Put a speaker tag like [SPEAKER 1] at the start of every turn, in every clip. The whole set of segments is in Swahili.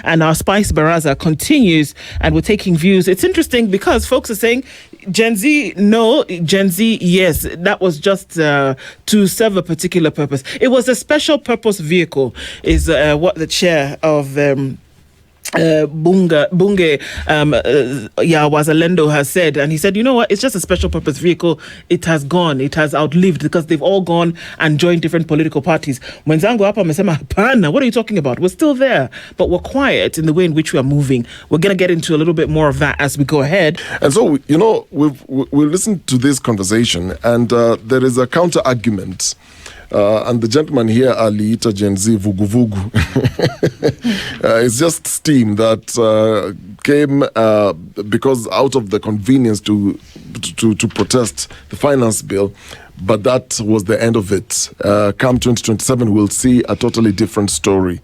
[SPEAKER 1] And our Spice Baraza continues, and we're taking views. It's interesting because folks are saying Gen Z, no, Gen Z, yes. That was just to serve a particular purpose. It was a special purpose vehicle, is what the chair of Bunge Wazalendo has said, and he said, you know what, it's just a special purpose vehicle. It has gone, it has outlived, because they've all gone and joined different political parties. Mwenzangu hapa amesema hapana, what are you talking about? We're still there, but we're quiet in the way in which we are moving. We're going to get into a little bit more of that as we go ahead.
[SPEAKER 2] And so, you know, we've listened to this conversation, and there is a counter argument. And the gentleman here, aliita Gen Z vugu vugu. It's just steam that came because out of the convenience to protest the finance bill, but that was the end of it. Come 2027, we'll see a totally different story.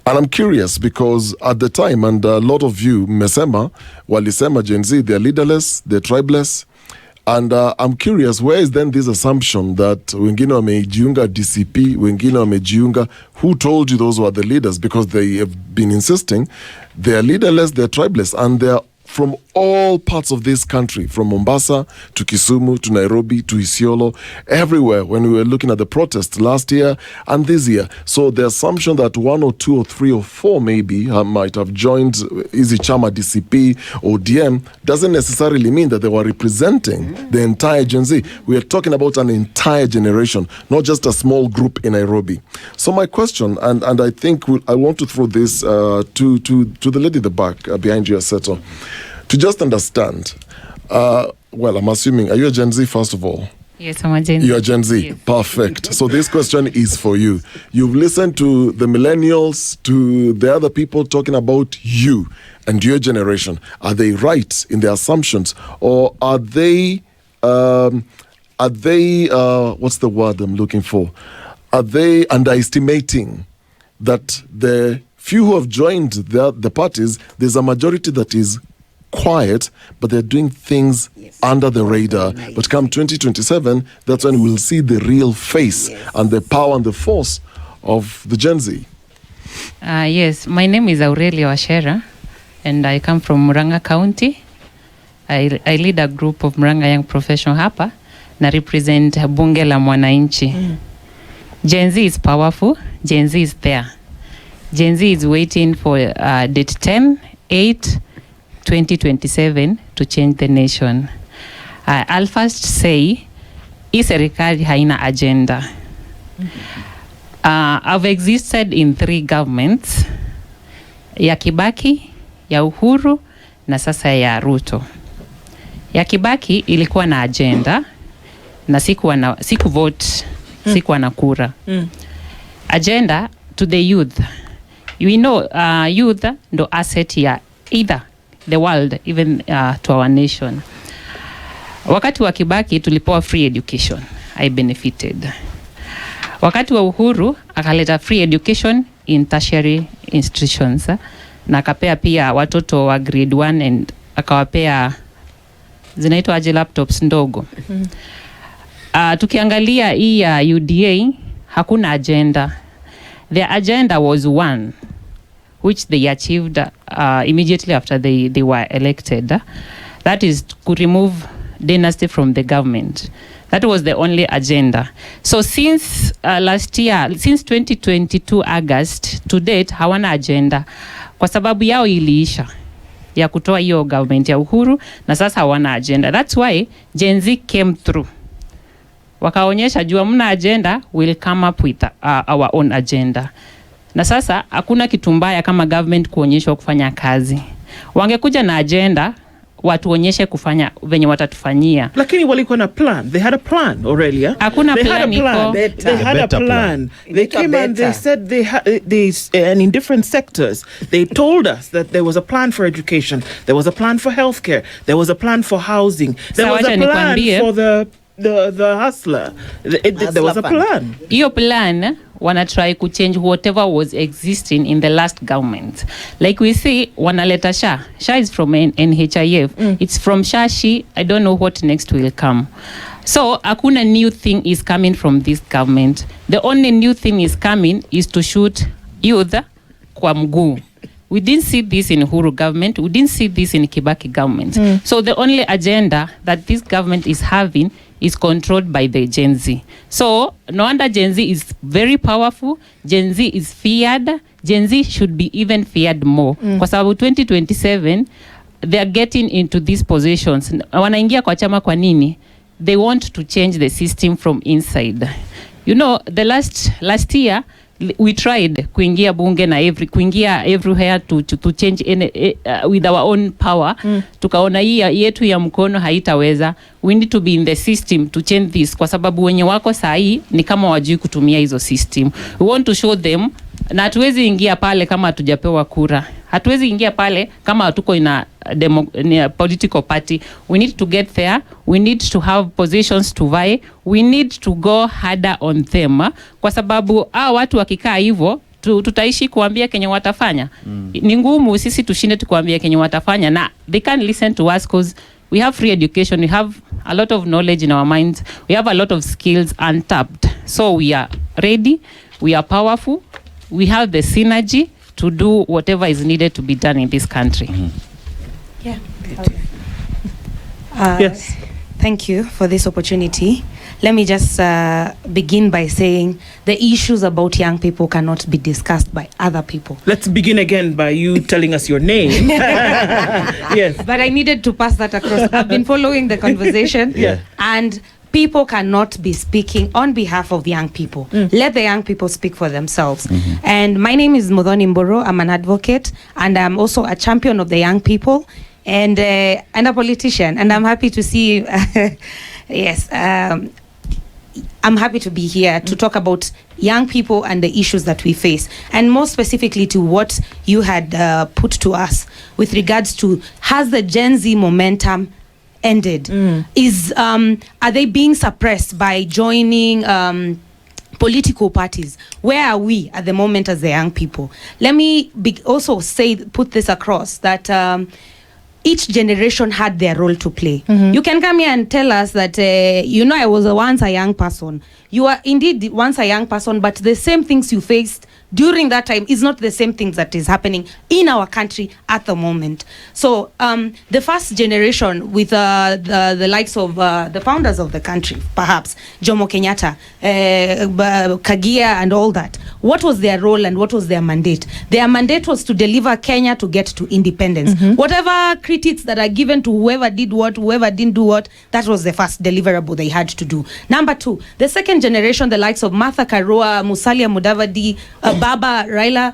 [SPEAKER 2] And I'm curious because at the time, and a lot of you, Mesema, walisema Gen Z, they're leaderless, they're tribeless. And I'm curious, where is then this assumption that wengine wamejiunga DCP, wengine wamejiunga? Who told you those were the leaders? Because they have been insisting they're leaderless, they're tribeless, and they're from all parts of this country, from Mombasa to Kisumu to Nairobi to Isiolo, everywhere when we were looking at the protests last year and this year. So the assumption that 1 or 2 or 3 or 4 maybe might have joined Easy Chama, DCP or DM doesn't necessarily mean that they were representing the entire Gen Z. We are talking about an entire generation, not just a small group in Nairobi. So my question, and I think I want to throw this to the lady at the back behind you, Seto. To just understand, well, I'm assuming, are you a Gen Z first of all?
[SPEAKER 3] Yes, I'm a Gen Z.
[SPEAKER 2] You're a Gen Z. Yes. Perfect. So this question is for you. You've listened to the millennials, to the other people talking about you and your generation. Are they right in their assumptions, or are they what's the word I'm looking for? Are they underestimating that the few who have joined the parties, there's a majority that is quiet, but they're doing things under the radar. Nice. But come 2027, that's when we'll see the real face and the power and the force of the Gen Z.
[SPEAKER 3] Yes, my name is Aurelia Washera, and I come from Murang'a County. I lead a group of Murang'a young professional hapa, na represent bunge la mwananchi. Gen Z is powerful. Gen Z is there. Gen Z is waiting for date 10/8/2027 to change the nation. I'll first say, hii serikali haina agenda. I've existed in 3 governments, ya Kibaki, ya Uhuru, na sasa ya Ruto. Ya Kibaki ilikuwa na agenda, na siku vote, sikuwa na kura. Agenda to the youth. You know, youth ndo asset ya either the world, even to our nation. Wakati wa Kibaki tulipewa free education. I benefited. Wakati wa Uhuru akaleta free education in tertiary institutions, na akapea pia watoto wa grade 1 and akawapea zinaitwa aje laptops ndogo. Tukiangalia hii ya UDA hakuna agenda. Their agenda was one, which they achieved immediately after they were elected. That is to remove dynasty from the government. That was the only agenda. So since last year, since 2022 August to date, hawana agenda. Kwa sababu yao iliisha ya kutoa hiyo government ya Uhuru, na sasa hawana agenda. That's why Gen Z came through. Wakaonyesha jua mna agenda, we'll come up with our own agenda. Na sasa hakuna kitu mbaya kama government kuonyeshwa kufanya kazi. Wangekuja na agenda, watuonyeshe kufanya venye watatufanyia.
[SPEAKER 1] Lakini walikuwa na plan. They had a plan, Aurelia.
[SPEAKER 3] Hakuna plan.
[SPEAKER 1] They had a plan. They came and they said and in different sectors, they told us that there was a plan for education, there was a plan for healthcare, there was a plan for housing, there was a plan for the hustler. There was a plan.
[SPEAKER 3] Iyo plan wanna try to change whatever was existing in the last government. Like we see, wanaleta SHA. SHA is from NHIF. It's from SHA. I don't know what next will come. So hakuna new thing is coming from this government. The only new thing is coming is to shoot youth kwa mguu. We didn't see this in Uhuru government. We didn't see this in Kibaki government. So the only agenda that this government is having is controlled by the Gen Z. So no wonder Gen Z is very powerful. Gen Z is feared. Gen Z should be even feared more. Because about 2027, they are getting into these positions. Wanaingia kwa chama kwa nini? They want to change the system from inside. You know, the last year, we tried kuingia bunge na kuingia everywhere to change with our own power. Tukaona hii yetu ya mkono haitaweza. We need to be in the system to change this, kwa sababu wenye wako sahi ni kama wajui kutumia hizo system. We want to show them, na hatuwezi ingia pale kama hatujapewa kura. Hatuwezi ingia pale kama hatuko in a political party. We need to get there. We need to have positions to vie. We need to go harder on them. Kwa sababu watu wakikaa hivyo tutaishi kuambia kenye watafanya. Ni ngumu sisi tushinde tukuambia kenye watafanya, na they can't listen to us because we have free education. We have a lot of knowledge in our minds. We have a lot of skills untapped. So we are ready. We are powerful. We have the synergy to do whatever is needed to be done in this country.
[SPEAKER 4] Yeah.
[SPEAKER 1] Yes.
[SPEAKER 4] Thank you for this opportunity. Let me just begin by saying the issues about young people cannot be discussed by other people.
[SPEAKER 1] Let's begin again by you telling us your name. Yes.
[SPEAKER 4] But I needed to pass that across. I've been following the conversation.
[SPEAKER 1] Yeah.
[SPEAKER 4] And people cannot be speaking on behalf of young people. Let the young people speak for themselves. And my name is Muthoni Mburu. I'm an advocate, and I'm also a champion of the young people, and a politician. And I'm happy to see, yes, I'm happy to be here to talk about young people and the issues that we face, and more specifically to what you had put to us with regards to, has the Gen Z momentum ended? Are they being suppressed by joining political parties? Where are we at the moment as the young people? Let me also put this across, that each generation had their role to play. You can come here and tell us that, I was once a young person. You are indeed once a young person, but the same things you faced during that time is not the same things that is happening in our country at the moment. So the first generation with the likes of the founders of the country, perhaps Jomo Kenyatta, Kagia and all that, what was their role and what was their mandate? Their mandate was to deliver Kenya to get to independence. Whatever critics that are given to whoever did what, whoever didn't do what, that was the first deliverable they had to do. Number two, the second generation, the likes of Martha Karua, Musalia Mudavadi, Baba, Raila,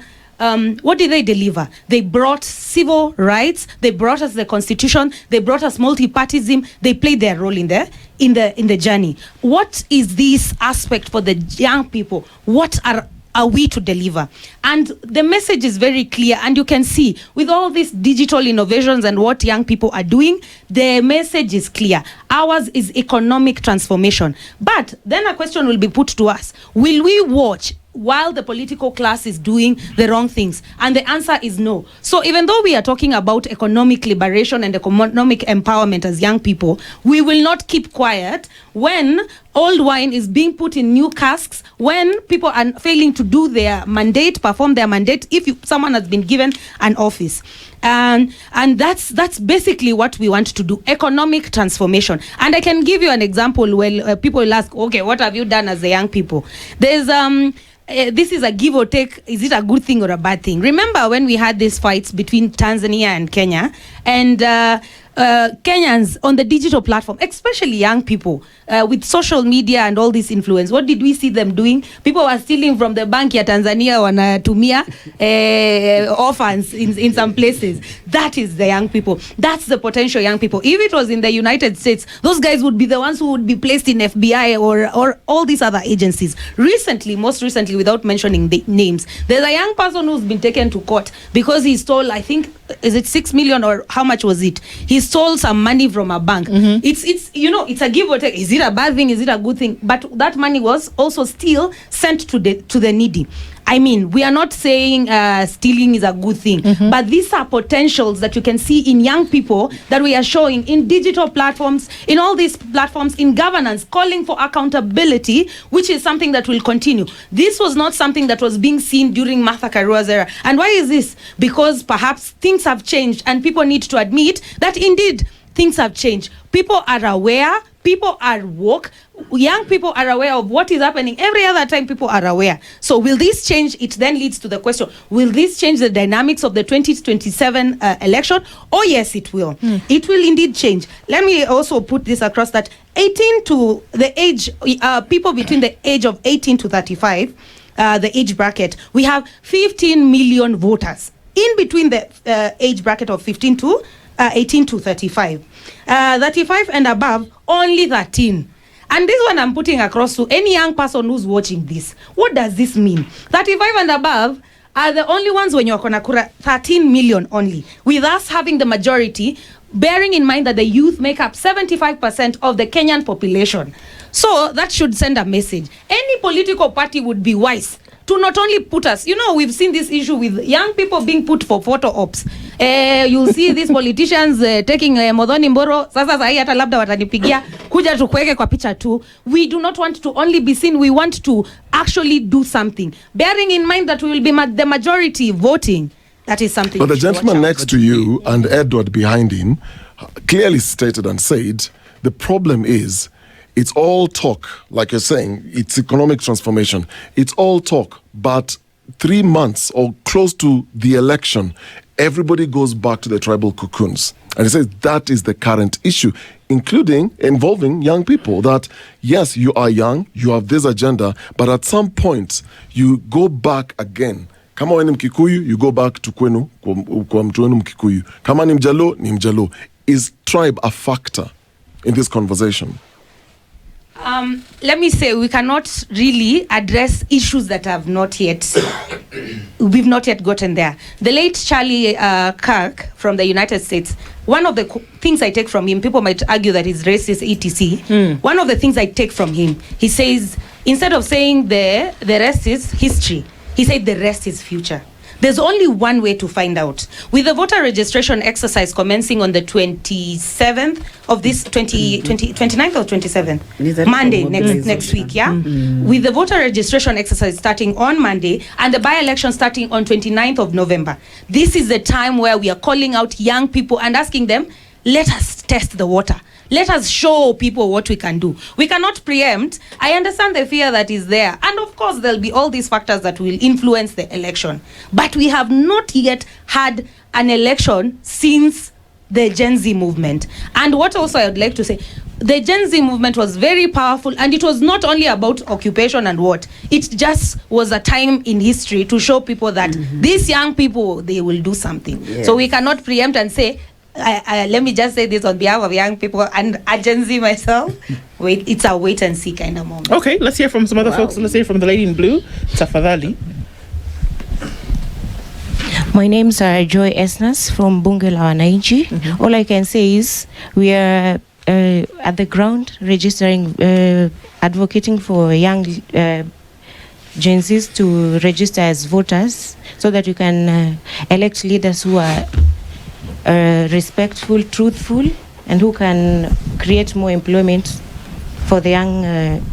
[SPEAKER 4] what did they deliver? They brought civil rights. They brought us the constitution. They brought us multi-partyism. They played their role in the journey. What is this aspect for the young people? What are we to deliver? And the message is very clear, and you can see with all these digital innovations and what young people are doing, the message is clear. Ours is economic transformation. But then a question will be put to us: will we watch while the political class is doing the wrong things? And the answer is no. So even though we are talking about economic liberation and economic empowerment as young people, we will not keep quiet when old wine is being put in new casks, when people are failing to do their mandate, perform their mandate, if someone has been given an office. And that's basically what we want to do, economic transformation. And I can give you an example where people will ask, okay, what have you done as the young people? There's this is a give or take. Is it a good thing or a bad thing? Remember when we had these fights between Tanzania and Kenya, and Kenyans on the digital platform, especially young people, with social media and all this influence, what did we see them doing? People were stealing from the bank ya Tanzania, wanatumia orphans in some places. That is the young people. That's the potential young people. If it was in the United States, those guys would be the ones who would be placed in FBI or all these other agencies. Most recently, without mentioning the names, there's a young person who's been taken to court because he stole, I think, is it 6 million or how much was it? He stole some money from a bank. It's it's a give or take. Is it a bad thing? Is it a good thing? But that money was also still sent to the needy. I mean, we are not saying stealing is a good thing, but these are potentials that you can see in young people that we are showing in digital platforms, in all these platforms, in governance, calling for accountability, which is something that will continue. This was not something that was being seen during Martha Karua's era. And why is this? Because perhaps things have changed and people need to admit that indeed things have changed. People are aware, people are woke, young people are aware of what is happening. Every other time people are aware. So will this change? It then leads to the question, will this change the dynamics of the 2027 election? Oh yes, it will. It will indeed change. Let me also put this across that 18 to the age, people between the age of 18 to 35, the age bracket, we have 15 million voters in between the age bracket of 18 to 35. 35 and above, only 13. And this one I'm putting across to any young person who's watching this. What does this mean? 35 and above are the only ones when you're Konakura, 13 million only. With us having the majority, bearing in mind that the youth make up 75% of the Kenyan population. So that should send a message. Any political party would be wise to not only put us, we've seen this issue with young people being put for photo ops. You'll see these politicians taking Modhoni Mboro, sasa sahi hata labda watanipigia kuja tukweke kwa picha tu. We do not want to only be seen, we want to actually do something. Bearing in mind that we will be the majority voting, that is something.
[SPEAKER 2] But the gentleman next to you and Edward behind him clearly stated and said, the problem is, it's all talk, like you're saying, it's economic transformation. It's all talk, but 3 months or close to the election, everybody goes back to the tribal cocoons. And he says that is the current issue, involving young people, that yes, you are young, you have this agenda, but at some point, you go back again. Kama wewe ni Mkikuyu, you go back to kwenu, kwa mtu wenu Mkikuyu. Kama ni Mjalo, ni Mjalo. Is tribe a factor in this conversation?
[SPEAKER 4] Let me say, we cannot really address issues that we've not yet gotten there. The late Charlie Kirk from the United States, one of the things I take from him, people might argue that he's racist, etc. One of the things I take from him, he says, instead of saying the rest is history, he said the rest is future. There's only one way to find out. With the voter registration exercise commencing on the 27th of this 29th or 27th? Monday, next week, yeah? With the voter registration exercise starting on Monday and the by-election starting on 29th of November, this is the time where we are calling out young people and asking them, let us test the water. Let us show people what we can do. We cannot preempt. I understand the fear that is there. And of course, there'll be all these factors that will influence the election. But we have not yet had an election since the Gen Z movement. And what also I would like to say, the Gen Z movement was very powerful, and it was not only about occupation and what. It just was a time in history to show people that these young people, they will do something. Yeah. So we cannot preempt and say, let me just say this on behalf of young people and a Gen Z myself. It's a wait and see kind of moment.
[SPEAKER 1] Okay, let's hear from some other folks. Let's hear from the lady in blue, Tafadhali.
[SPEAKER 5] My name's Joy Esnas from Bunge la Wananchi. All I can say is we are at the ground registering, advocating for young Gen Zs to register as voters so that you can elect leaders who are respectful, truthful, and who can create more employment for the young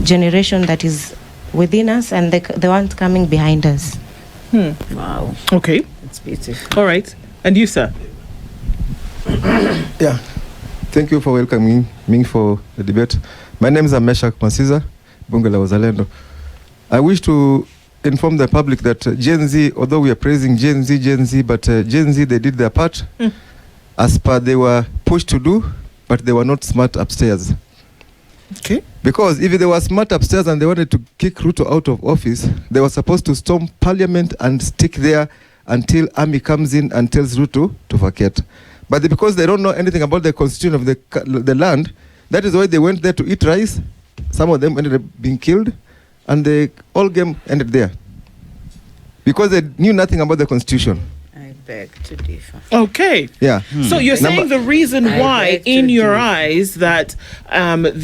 [SPEAKER 5] generation that is within us and the ones coming behind us.
[SPEAKER 1] Wow. Okay.
[SPEAKER 6] It's beautiful.
[SPEAKER 1] All right. And you, sir?
[SPEAKER 7] Yeah. Thank you for welcoming me for the debate. My name is Ameshak Masiza, Bunge la Wazalendo. I wish to inform the public that Gen Z, although we are praising Gen Z, but Gen Z, they did their part as per they were pushed to do, but they were not smart upstairs.
[SPEAKER 1] Okay.
[SPEAKER 7] Because if they were smart upstairs and they wanted to kick Ruto out of office, they were supposed to storm parliament and stick there until army comes in and tells Ruto to vacate. But because they don't know anything about the constitution of the land, that is why they went there to eat rice. Some of them ended up being killed, and the whole game ended there. Because they knew nothing about the constitution.
[SPEAKER 6] beg to differ.
[SPEAKER 1] Okay.
[SPEAKER 7] Yeah.
[SPEAKER 1] So you're saying the reason
[SPEAKER 6] I
[SPEAKER 1] why,
[SPEAKER 6] beg to
[SPEAKER 1] in your
[SPEAKER 6] differ.
[SPEAKER 1] eyes, that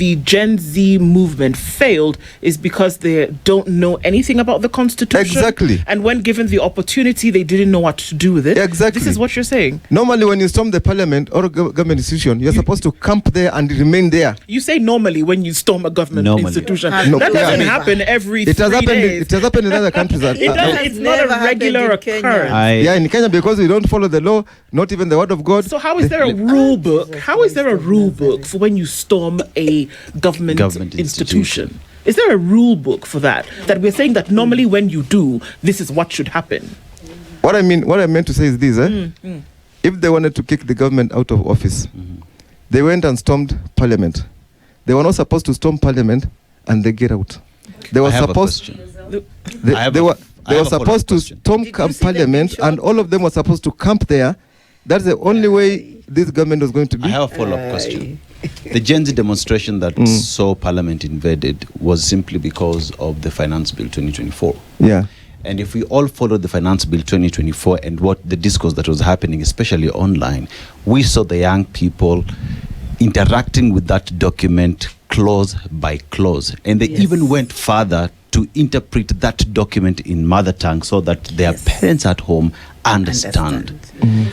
[SPEAKER 1] the Gen Z movement failed is because they don't know anything about the Constitution.
[SPEAKER 7] Exactly.
[SPEAKER 1] And when given the opportunity, they didn't know what to do with it.
[SPEAKER 7] Exactly.
[SPEAKER 1] This is what you're saying.
[SPEAKER 7] Normally, when you storm the parliament or government institution, you're supposed to camp there and remain there.
[SPEAKER 1] You say normally when you storm a government institution.
[SPEAKER 7] No,
[SPEAKER 1] That
[SPEAKER 7] yeah.
[SPEAKER 1] doesn't happen every
[SPEAKER 7] It has
[SPEAKER 1] 3
[SPEAKER 7] happened.
[SPEAKER 1] days.
[SPEAKER 7] It has happened in other countries.
[SPEAKER 1] It's not a
[SPEAKER 6] never
[SPEAKER 1] regular
[SPEAKER 6] happened in Kenya.
[SPEAKER 1] occurrence.
[SPEAKER 7] Yeah, in Kenya, because we don't follow the law, not even the word of God.
[SPEAKER 1] So how is there a rule book? How is there a rule book for when you storm a government institution? Is there a rule book for that? That we're saying that normally when you do, this is what should happen.
[SPEAKER 7] What I meant to say is this: if they wanted to kick the government out of office, they went and stormed parliament. They were not supposed to storm parliament and they get out. They were supposed. They were supposed to storm parliament, and all of them were supposed to camp there. That's the only way this government was going to be.
[SPEAKER 8] I have a follow-up question. The Gen Z demonstration that saw Parliament invaded was simply because of the Finance Bill 2024.
[SPEAKER 7] Yeah.
[SPEAKER 8] And if we all followed the Finance Bill 2024 and what the discourse that was happening, especially online, we saw the young people interacting with that document clause by clause. And they even went further to interpret that document in mother tongue so that their parents at home understand.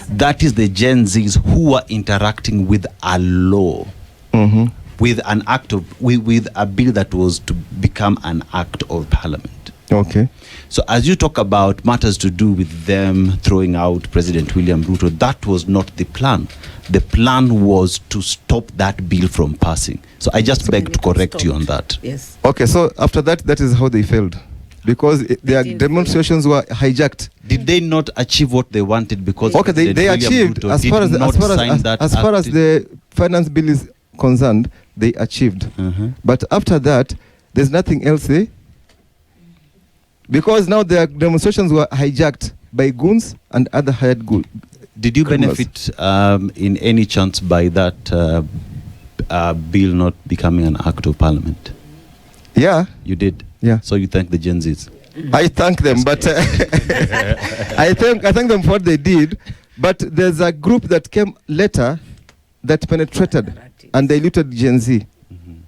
[SPEAKER 8] That is the Gen Zs who are interacting with a law, with an act of, with a bill that was to become an act of parliament.
[SPEAKER 7] Okay.
[SPEAKER 8] So as you talk about matters to do with them throwing out President William Ruto, that was not the plan. The plan was to stop that bill from passing. So I just beg to correct you on that.
[SPEAKER 6] Yes.
[SPEAKER 7] Okay, so after that is how they failed. Because their demonstrations were hijacked.
[SPEAKER 8] Did they not achieve what they wanted? Because
[SPEAKER 7] Okay, they achieved as far as the finance bill is concerned, they achieved. But after that, there's nothing else there. Because now their demonstrations were hijacked by goons and other hired goons.
[SPEAKER 8] Did you benefit in any chance by that bill not becoming an act of parliament?
[SPEAKER 7] Yeah.
[SPEAKER 8] You did?
[SPEAKER 7] Yeah.
[SPEAKER 8] So you thank the Gen Zs?
[SPEAKER 7] I thank them, but I thank them for what they did. But there's a group that came later that penetrated and diluted Gen Z.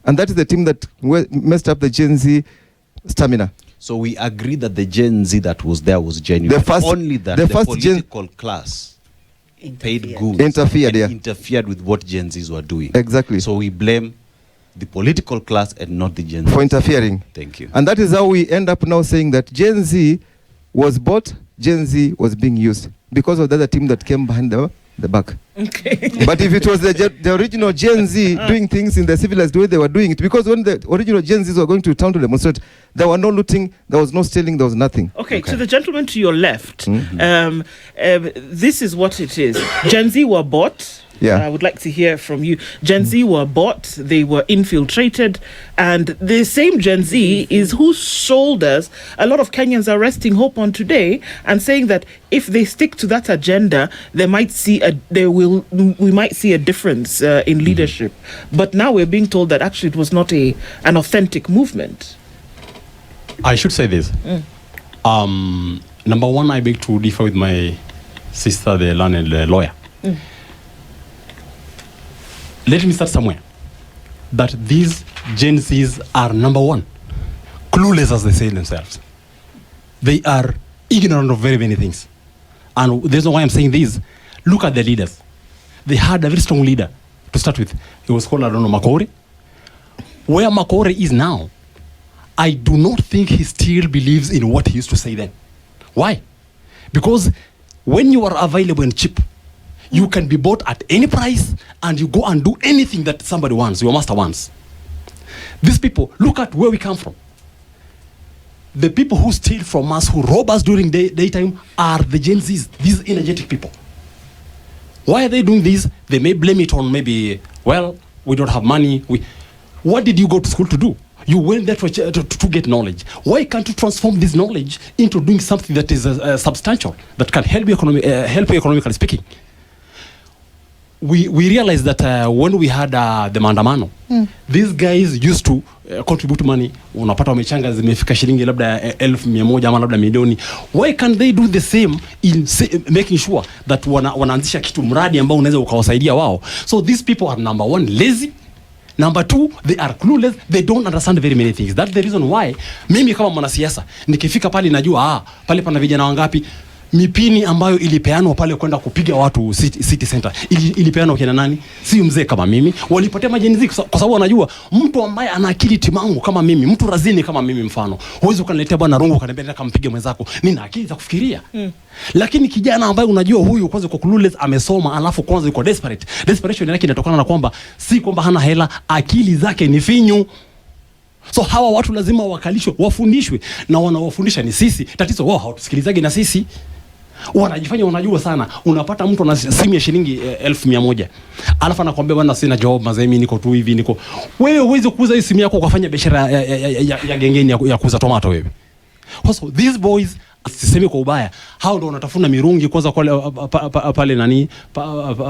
[SPEAKER 7] And that is the team that messed up the Gen Z stamina.
[SPEAKER 8] So we agree that the Gen Z that was there was genuine. Only that the political class paid goons interfered with what Gen Zs were doing.
[SPEAKER 7] Exactly.
[SPEAKER 8] So we blame the political class and not the Gen Z.
[SPEAKER 7] For interfering.
[SPEAKER 8] Thank you.
[SPEAKER 7] And that is how we end up now saying that Gen Z was bought, Gen Z was being used because of the other team that came behind the back.
[SPEAKER 1] Okay.
[SPEAKER 7] But if it was the original Gen Z doing things in the civilized way they were doing it, because when the original Gen Zs were going to town to demonstrate, there were no looting, there was no stealing, there was nothing.
[SPEAKER 1] Okay, to the gentleman to your left, this is what it is. Gen Z were bought.
[SPEAKER 7] Yeah.
[SPEAKER 1] I would like to hear from you. Gen Z were bought, they were infiltrated, and the same Gen Z is whose shoulders a lot of Kenyans are resting hope on today, and saying that if they stick to that agenda, we might see a difference in leadership. But now we're being told that actually it was not an authentic movement.
[SPEAKER 9] I should say this. Number one, I beg to differ with my sister, the learned lawyer. Let me start somewhere. That these Gen Zs are, number one, clueless as they say themselves. They are ignorant of very many things. And the reason why I'm saying this, look at the leaders. They had a very strong leader to start with. He was called, Makore. Where Makore is now, I do not think he still believes in what he used to say then. Why? Because when you are available and cheap, you can be bought at any price and you go and do anything that somebody wants, your master wants. These people, look at where we come from. The people who steal from us, who rob us during daytime are the Gen Zs, these energetic people. Why are they doing this? They may blame it on maybe, well, we don't have money. What did you go to school to do? You went there to get knowledge. Why can't you transform this knowledge into doing something that is substantial, that can help you economically speaking? we realized that when we had the maandamano, these guys used to contribute money. Unapata wamechanga zimefika shilingi labda 1,100 ama labda milioni. Why can't they do the same in making sure that wanaanzisha kitu mradi ambao unaweza ukawasaidia wao? So these people are number one, lazy. Number two, they are clueless. They don't understand very many things. That's the reason why mimi kama mwanasiasa nikifika pale najua pale pana vijana wangapi. Mipini ambayo ilipeanwa pale kwenda kupiga watu city center ilipeanwa kina nani? Si mzee kama mimi. Walipatia majenzi kwa sababu wanajua mtu ambaye ana akili timangu kama mimi, mtu razini kama mimi mfano. Huwezi ukaniletea bwana rungu ukaniambia nataka kumpige mwenzako. Nina akili za kufikiria. Lakini kijana ambaye unajua huyu kwanza kwa clueless amesoma alafu kwanza yuko desperate. Desperation yake inatokana na kwamba si kwamba hana hela, akili zake ni finyu. So hawa watu lazima wakalishwe, wafundishwe, na wanawafundisha ni sisi. Tatizo wao hawatusikilizaje na sisi. Wanajifanya wanajua sana. Unapata mtu ana simu ya shilingi 1,100. Alafu anakuambia bwana sina job mazee, mimi niko tu hivi niko. Wewe uweze kuuza hii simu yako ukafanya biashara ya gengeni ya kuuza tomato wewe. So these boys, sisemi kwa ubaya, hao ndio wanatafuna mirungi kwanza pale nani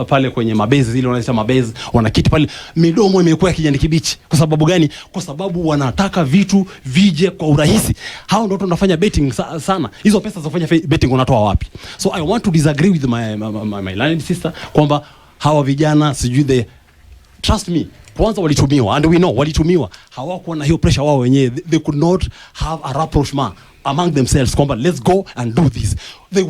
[SPEAKER 9] pale kwenye mabezi ile wanaita mabezi, wanakiti pale midomo imekuwa kijani kibichi. Kwa sababu gani? Kwa sababu wanataka vitu vije kwa urahisi. Hao ndio tunafanya betting sana. Hizo pesa za kufanya betting unatoa wapi? So I want to disagree with my learned sister kwamba hawa vijana sijui trust me, kwanza walitumiwa, and we know walitumiwa. Hawakuwa na hiyo pressure wao wenyewe. They could not have a rapprochement among themselves kwamba let's go and do this. They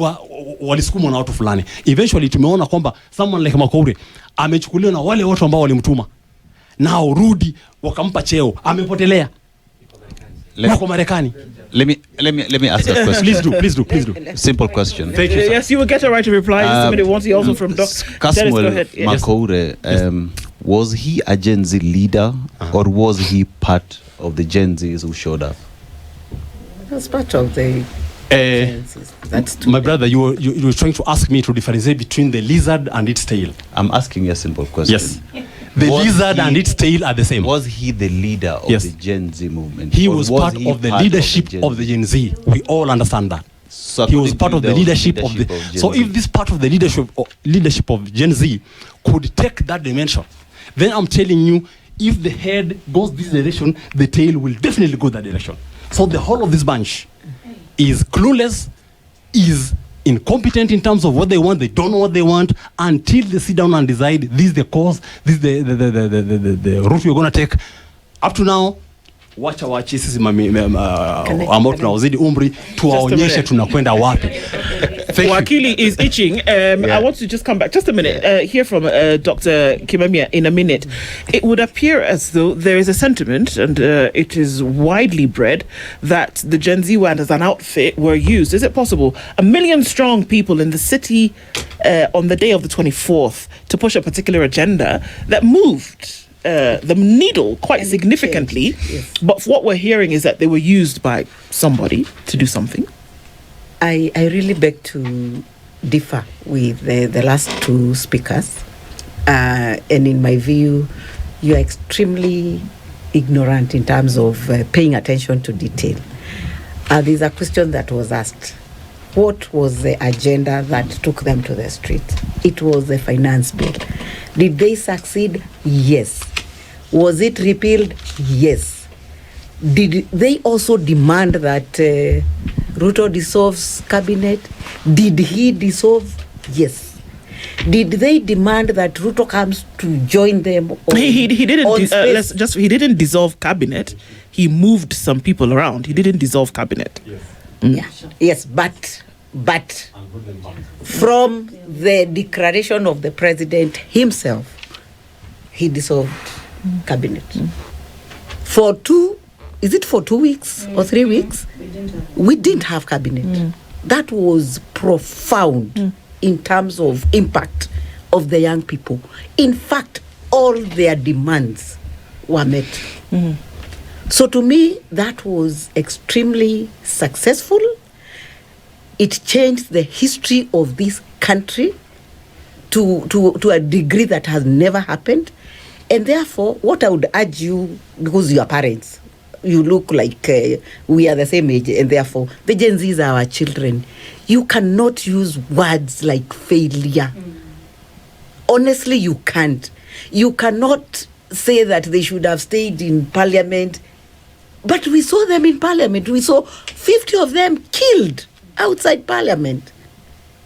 [SPEAKER 9] walisukumwa na watu fulani. Eventually tumeona kwamba someone like Makoure amechukuliwa na wale watu ambao walimtuma. Nao rudi wakampa cheo, amepotelea. Wako Marekani.
[SPEAKER 8] Let me ask a question.
[SPEAKER 9] Please do.
[SPEAKER 8] Simple question.
[SPEAKER 9] Thank you, sir.
[SPEAKER 1] Yes, you will get a right to reply. Somebody wants you also from Doc.
[SPEAKER 8] Kasmuel
[SPEAKER 1] Go ahead.
[SPEAKER 8] Makoure, was he a Gen Z leader or was he part of the Gen Zs who showed up?
[SPEAKER 6] That's part of the that's
[SPEAKER 9] my brother, you were trying to ask me to differentiate between the lizard and its tail.
[SPEAKER 8] I'm asking you a simple question.
[SPEAKER 9] Yes. The lizard and its tail are the same.
[SPEAKER 8] Was he the leader of
[SPEAKER 9] Yes.
[SPEAKER 8] the Gen Z movement?
[SPEAKER 9] He was part of the leadership of the Gen Z. We all understand that.
[SPEAKER 8] So
[SPEAKER 9] he was part of the leadership of the. So if this part of the leadership of Gen Z could take that dimension, then I'm telling you, if the head goes this direction, the tail will definitely go that direction. So the whole of this bunch is clueless, is incompetent in terms of what they want. They don't know what they want until they sit down and decide this is the course, this is the route we're going to take. Up to now, wacha sisi ambao tunawazidi umri tuwaonyeshe tunakwenda wapi.
[SPEAKER 1] Wakili is itching. I want to just come back just a minute, hear from Dr. Kimemia in a minute. It would appear as though there is a sentiment, and it is widely bred, that the Gen Z WAN as an outfit were used. Is it possible 1 million strong people in the city on the day of the 24th to push a particular agenda that moved the needle quite significantly?
[SPEAKER 6] Yes.
[SPEAKER 1] But what we're hearing is that they were used by somebody to do something.
[SPEAKER 6] I really beg to differ with the last two speakers. And in my view, you are extremely ignorant in terms of paying attention to detail. There's a question that was asked. What was the agenda that took them to the street? It was the finance bill. Did they succeed? Yes. Was it repealed? Yes. Did they also demand that Ruto dissolves cabinet? Did he dissolve? Yes. Did they demand that Ruto comes to join them?
[SPEAKER 1] He didn't. He didn't dissolve cabinet. He moved some people around. He didn't dissolve cabinet.
[SPEAKER 6] Yes. Yeah. Yes, but from the declaration of the president himself, he dissolved cabinet. For 2 weeks or 3 weeks? We didn't have cabinet. That was profound in terms of impact of the young people. In fact, all their demands were met. So to me, that was extremely successful. It changed the history of this country to a degree that has never happened. And therefore, what I would urge you, because you are parents, you look like we are the same age, and therefore the Gen Zs are our children. You cannot use words like failure honestly, you can't. You cannot say that they should have stayed in parliament. But we saw them in parliament. We saw 50 of them killed outside parliament.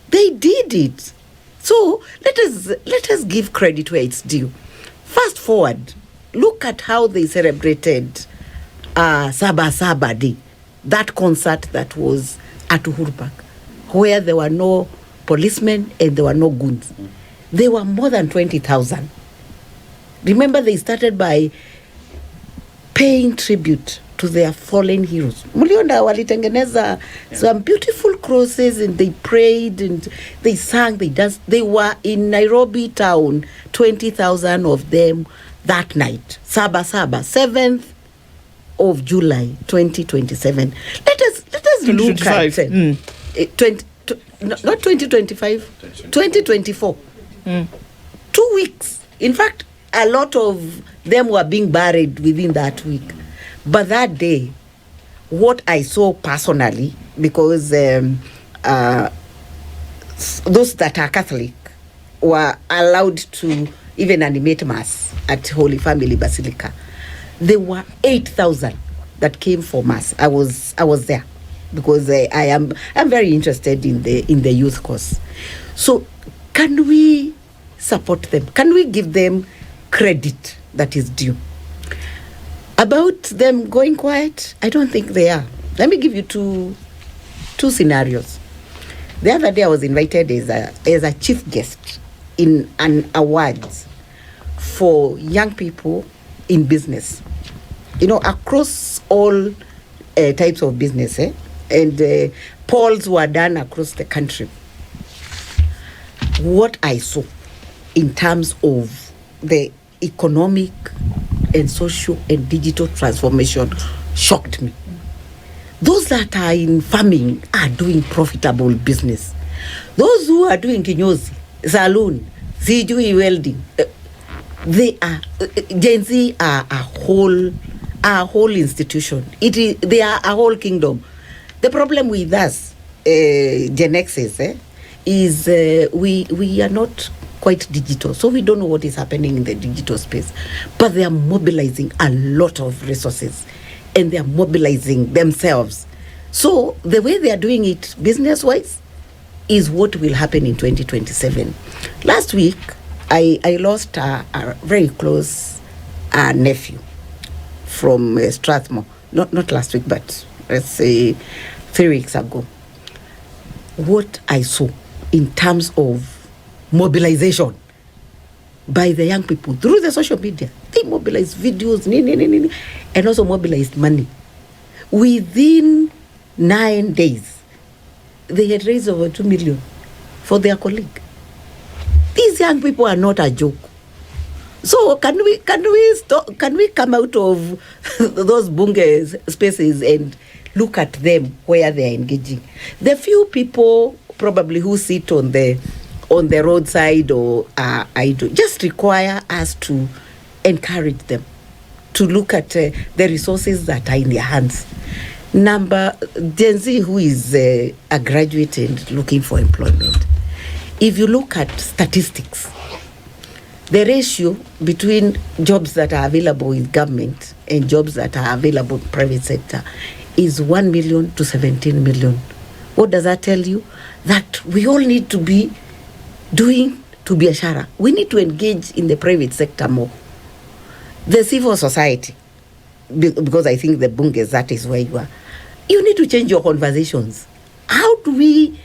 [SPEAKER 6] They did it. So let us give credit where it's due. Fast forward, look at how they celebrated Saba Saba Day, that concert that was at Uhuru Park, where there were no policemen and there were no goons. There were more than 20,000. Remember, they started by paying tribute to their fallen heroes. Mulionda walitengeneza some beautiful crosses, and they prayed and they sang, they danced. They were in Nairobi town, 20,000 of them that night. Saba Saba, 7th of July, 2027. Let us look at 2025, 2024. 2 weeks. In fact, a lot of them were being buried within that week. But that day, what I saw personally, because those that are Catholic were allowed to even animate Mass at Holy Family Basilica. There were 8,000 that came for Mass. I was there because I'm very interested in the youth cause. So can we support them? Can we give them credit that is due? About them going quiet, I don't think they are. Let me give you two scenarios. The other day I was invited as a chief guest in an awards for young people in business. You know, across all types of business, and polls were done across the country. What I saw in terms of the economic and social and digital transformation shocked me. Those that are in farming are doing profitable business. Those who are doing kinyozi, saloon, sijui welding, they are Gen Z are a whole institution. They are a whole kingdom. The problem with us, Gen X's, is we are not quite digital, so we don't know what is happening in the digital space. But they are mobilizing a lot of resources, and they are mobilizing themselves. So the way they are doing it business-wise is what will happen in 2027. Last week, I lost a very close nephew from Strathmore. Not last week, but let's say 3 weeks ago. What I saw in terms of mobilization by the young people through the social media, they mobilized videos, and also mobilized money. Within 9 days, they had raised over 2 million for their colleague. These young people are not a joke. So can we come out of those bunge spaces and look at them where they are engaging? The few people probably who sit on the roadside or I do just require us to encourage them to look at the resources that are in their hands. Gen Z who is a graduate and looking for employment. If you look at statistics, the ratio between jobs that are available in government and jobs that are available in private sector is 1 million to 17 million. What does that tell you? That we all need to be doing to be a shara. We need to engage in the private sector more. The civil society, because I think the bunges, that is where you are. You need to change your conversations. How do we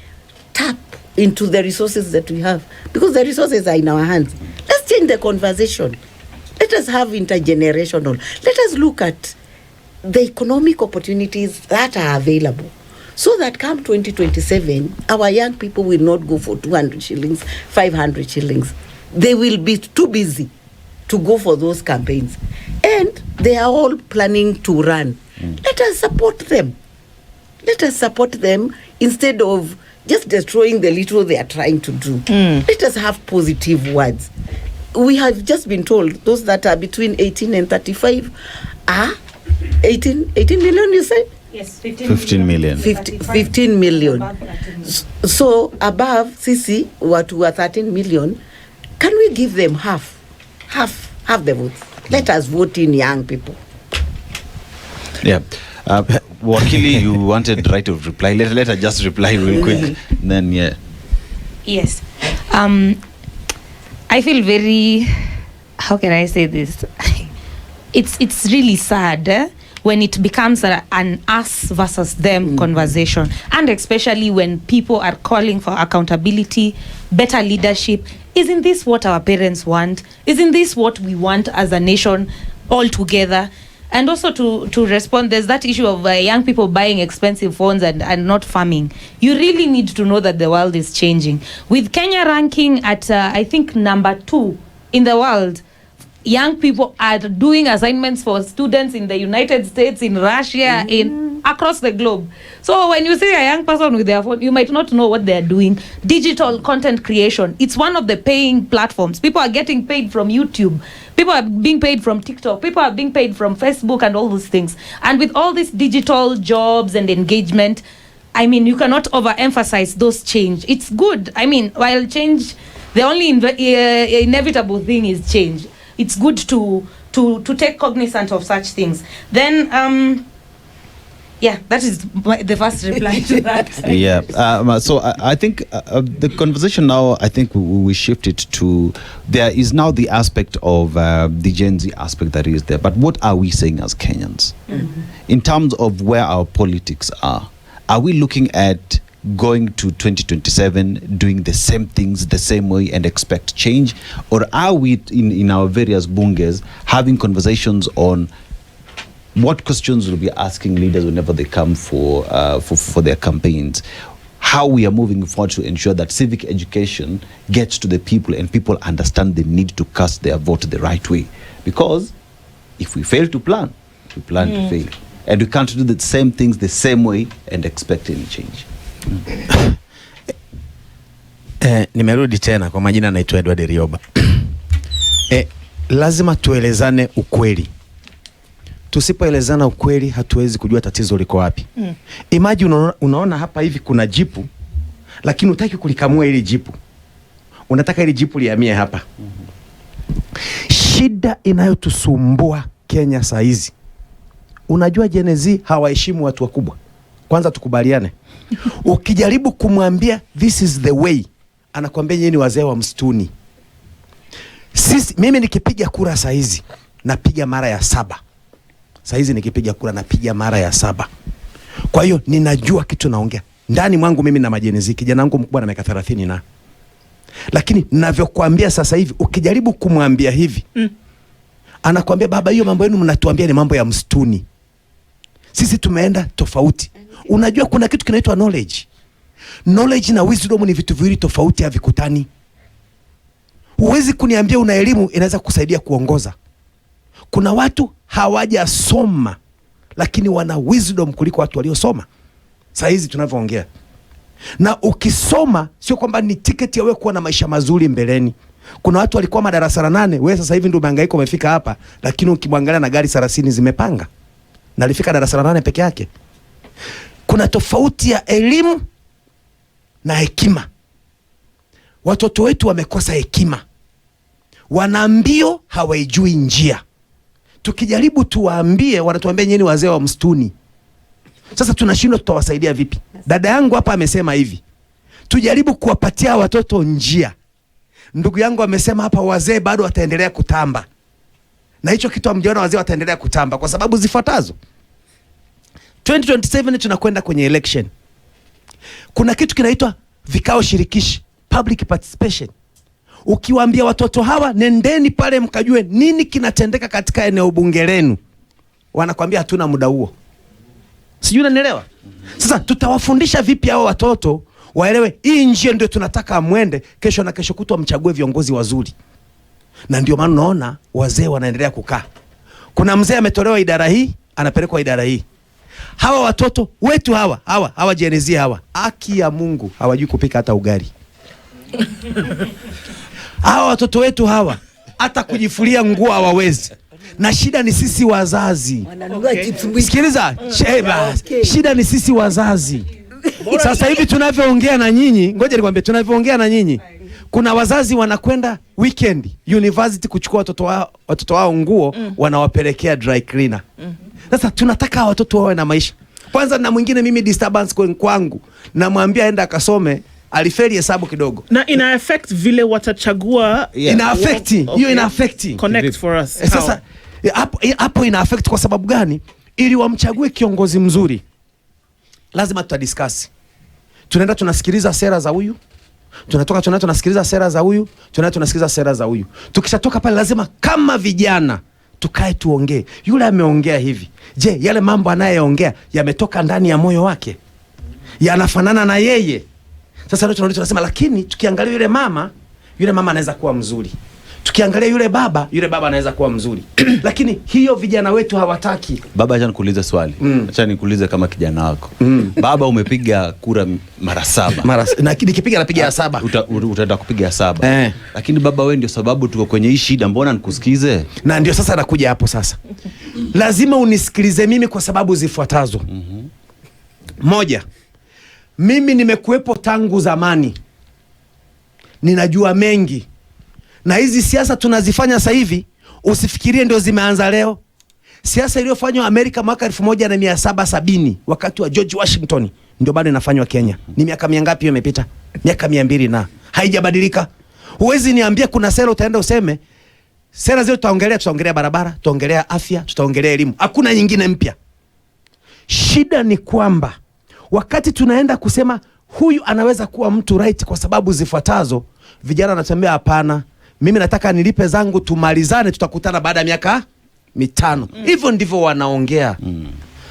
[SPEAKER 6] tap into the resources that we have? Because the resources are in our hands. Let's change the conversation. Let us have intergenerational. Let us look at the economic opportunities that are available, so that come 2027, our young people will not go for 200 shillings, 500 shillings. They will be too busy to go for those campaigns. And they are all planning to run. Let us support them. Let us support them instead of just destroying the little they are trying to do. Let us have positive words. We have just been told those that are between 18 and 35 are 18 million, you say?
[SPEAKER 4] Yes,
[SPEAKER 8] 15 million.
[SPEAKER 6] 15 million. So above CC, what were 13 million, Can we give them half the votes? Let us vote in young people.
[SPEAKER 8] Yeah. Wakili, you wanted right of reply. Let her just reply real quick. Then, yeah.
[SPEAKER 4] Yes. I feel very, how can I say this? It's really sad when it becomes an us versus them conversation, and especially when people are calling for accountability, better leadership. Isn't this what our parents want? Isn't this what we want as a nation all together? And also to respond, there's that issue of young people buying expensive phones and not farming. You really need to know that the world is changing. With Kenya ranking at, I think, number 2 in the world, young people are doing assignments for students in the United States, in Russia, in across the globe. So when you see a young person with their phone, you might not know what they're doing. Digital content creation, it's one of the paying platforms. People are getting paid from YouTube. People are being paid from TikTok. People are being paid from Facebook and all those things. And with all these digital jobs and engagement, I mean, you cannot overemphasize those change. It's good. I mean, while change, the only inevitable thing is change. It's good to take cognizance of such things. Then, yeah, that is the first reply to that.
[SPEAKER 8] Yeah. So I think the conversation now, I think we shift it to, there is now the aspect of the Gen Z aspect that is there. But what are we saying as Kenyans? In terms of where our politics are? Are we looking at going to 2027 doing the same things the same way and expect change, or are we in our various bunges having conversations on what questions we'll be asking leaders whenever they come for their campaigns, how we are moving forward to ensure that civic education gets to the people and people understand the need to cast their vote the right way? Because if we fail to plan, we plan to fail, and we can't do the same things the same way and expect any change.
[SPEAKER 10] Nimerudi tena, kwa majina naitwa Edward Rioba. Lazima tuelezane ukweli. Tusipoelezana ukweli hatuwezi kujua tatizo liko wapi. Imagine unaona hapa hivi kuna jipu, lakini hutaki kulikamua ili jipu. Unataka ili jipu lihamie hapa. Shida inayotusumbua Kenya saa hizi. Unajua Gen Z hawaheshimu watu wakubwa. Kwanza tukubaliane. Ukijaribu kumwambia this is the way, anakuambia nyinyi wazee wa msituni. Mimi nikipiga kura saa hizi napiga mara ya 7. Saa hizi nikipiga kura napiga mara ya 7. Kwa hiyo ninajua kitu naongea. Ndani mwangu mimi na Gen Z, kijana wangu mkubwa na miaka 30 na. Lakini ninavyokuambia sasa hivi, ukijaribu kumwambia hivi, anakuambia baba, hiyo mambo yenu mnatuambia ni mambo ya msituni. Sisi tumeenda tofauti. Unajua kuna kitu kinaitwa knowledge. Knowledge na wisdom ni vitu viwili tofauti, havikutani. Huwezi kuniambia una elimu inaweza kusaidia kuongoza. Kuna watu hawajasoma lakini wana wisdom kuliko watu waliosoma. Saa hizi tunavyoongea. Na ukisoma sio kwamba ni tiketi ya wewe kuwa na maisha mazuri mbeleni. Kuna watu walikuwa madarasa 8, wewe sasa hivi ndio umehangaika umefika hapa, lakini ukimwangalia na gari 30 zimepanga. Na alifika darasa 8 peke yake. Kuna tofauti ya elimu na hekima. Watoto wetu wamekosa hekima. Wana mbio hawajui njia. Tukijaribu tuwaambie, wanatuambia nyinyi wazee wa msituni. Sasa tunashindwa tutawasaidia vipi? Dada yangu hapa amesema hivi, tujaribu kuwapatia watoto njia. Ndugu yangu amesema hapa wazee bado wataendelea kutamba. Na hicho kitu amjiona wazee wataendelea kutamba kwa sababu zifuatazo. 2027 tunakwenda kwenye election. Kuna kitu kinaitwa vikao shirikishi, public participation. Ukiwaambia watoto hawa nendeni pale mkajue nini kinatendeka katika eneo bunge lenu, wanakuambia hatuna muda huo. Sijui unanielewa? Sasa tutawafundisha vipi hao watoto waelewe hii njia ndio tunataka amwende, kesho na kesho kutwa mchague viongozi wazuri. Na ndio maana unaona wazee wanaendelea kukaa. Kuna mzee ametolewa idara hii, anapelekwa idara hii. Hawa watoto wetu hawa Gen Z hawa, haki ya Mungu hawajui kupika hata ugali. Hawa watoto wetu hawa hata kujifulia nguo hawawezi. Na shida ni sisi wazazi. Sikiliza, shida ni sisi wazazi. Sasa hivi tunavyoongea na nyinyi, ngoja nikwambie, tunavyoongea na nyinyi, Kuna wazazi wanakwenda weekend university kuchukua watoto wao nguo, wanawapelekea dry cleaner. Sasa tunataka watoto wawe na maisha. Kwanza na mwingine mimi disturbance kwangu, namwambia aenda akasome, alifeli hesabu kidogo.
[SPEAKER 1] Na ina affect vile watachagua.
[SPEAKER 10] Ina affect. Hiyo ina affect.
[SPEAKER 1] Connect for us.
[SPEAKER 10] Sasa hapo ina affect kwa sababu gani? Ili wamchague kiongozi mzuri, lazima tutadiscuss. Tunaenda tunasikiliza sera za huyu, tunatoka tunasikiliza sera za huyu, tunasikiliza sera za huyu. Tukishatoka pale lazima kama vijana tukae tuongee. Yule ameongea hivi, je, yale mambo anayeongea yametoka ndani ya moyo wake? Yanafanana na yeye? Sasa ndio tunasema, lakini tukiangalia yule mama anaweza kuwa mzuri. Tukiangalia yule baba anaweza kuwa mzuri. Lakini hiyo vijana wetu hawataki.
[SPEAKER 8] Baba, acha nikuulize swali. Acha nikuulize kama kijana wako. Baba, umepiga kura mara 7.
[SPEAKER 10] Na nikipiga napiga ya 7.
[SPEAKER 8] Utaenda kupiga ya 7. Lakini baba, wewe ndio sababu tuko kwenye hii shida, mbona nikusikize?
[SPEAKER 10] Na ndio sasa nakuja hapo sasa. Lazima unisikilize mimi kwa sababu zifuatazo. Moja, mimi nimekuwepo tangu zamani. Ninajua mengi. Na hizi siasa tunazifanya sasa hivi, usifikirie ndio zimeanza leo. Siasa iliyofanywa Amerika mwaka 1770 wakati wa George Washington ndio bado inafanywa Kenya. Ni miaka mingapi imepita? Miaka 200 na haijabadilika. Huwezi niambia kuna sera utaenda useme sera zile tutaongelea barabara, tutaongelea afya, tutaongelea elimu. Hakuna nyingine mpya. Shida ni kwamba wakati tunaenda kusema huyu anaweza kuwa mtu right kwa sababu zifuatazo, vijana wanatembea hapana. Mimi nataka nilipe zangu tumalizane, tutakutana baada ya miaka 5. Hivyo ndivyo wanaongea.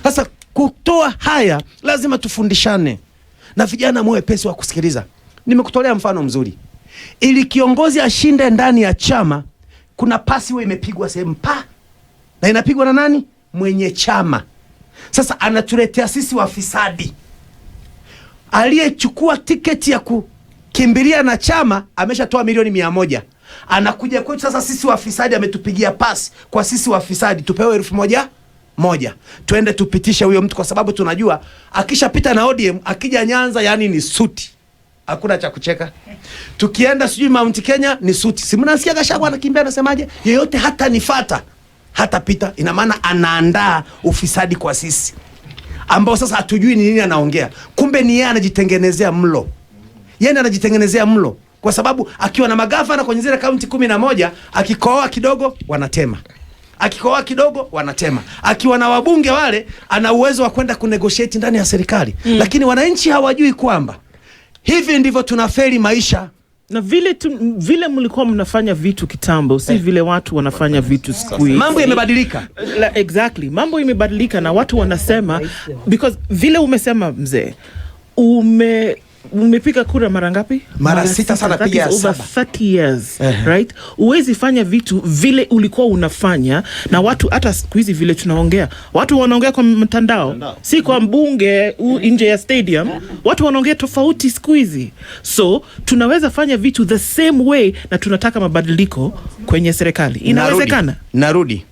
[SPEAKER 10] Sasa kutoa haya lazima tufundishane. Na vijana muwe pesi wa kusikiliza. Nimekutolea mfano mzuri. Ili kiongozi ashinde ndani ya chama, kuna pasi wewe imepigwa sehemu pa. Na inapigwa na nani? Mwenye chama. Sasa anatuletea sisi wafisadi. Aliyechukua tiketi ya kukimbilia na chama ameshatoa milioni 100. Anakuja kwetu sasa sisi wafisadi, ametupigia pasi kwa sisi wafisadi tupewe 1,000. Tuende tupitishe huyo mtu kwa sababu tunajua akishapita na ODM akija Nyanza yani ni suti. Hakuna cha kucheka. Tukienda sijui Mount Kenya ni suti. Si mnasikia Gachagua anakimbia anasemaje? Yeyote hata nifata hata pita. Ina maana anaandaa ufisadi kwa sisi, ambao sasa hatujui ni nini anaongea. Kumbe ni yeye anajitengenezea mlo. Yeye anajitengenezea mlo kwa sababu akiwa na magavana kwenye zile kaunti 11, akikohoa kidogo wanatema. Akikohoa kidogo wanatema. Akiwa na wabunge wale ana uwezo wa kwenda kunegotiate ndani ya serikali. Lakini wananchi hawajui kwamba hivi ndivyo tunafeli maisha.
[SPEAKER 1] Na vile mlikuwa mnafanya vitu kitambo, si vile watu wanafanya vitu siku hizi.
[SPEAKER 10] Mambo yamebadilika.
[SPEAKER 1] Exactly. Mambo yamebadilika na watu wanasema, because vile umesema mzee, umepiga kura mara ngapi?
[SPEAKER 10] Mara 6 sana, piga 7.
[SPEAKER 1] Over 30 years, right? Uwezi fanya vitu vile ulikuwa unafanya na watu. Hata siku hizi vile tunaongea, watu wanaongea kwa mtandao, si kwa mbunge nje ya stadium. Watu wanaongea tofauti siku hizi. So tunaweza fanya vitu the same way na tunataka mabadiliko kwenye serikali. Inawezekana.
[SPEAKER 10] Narudi.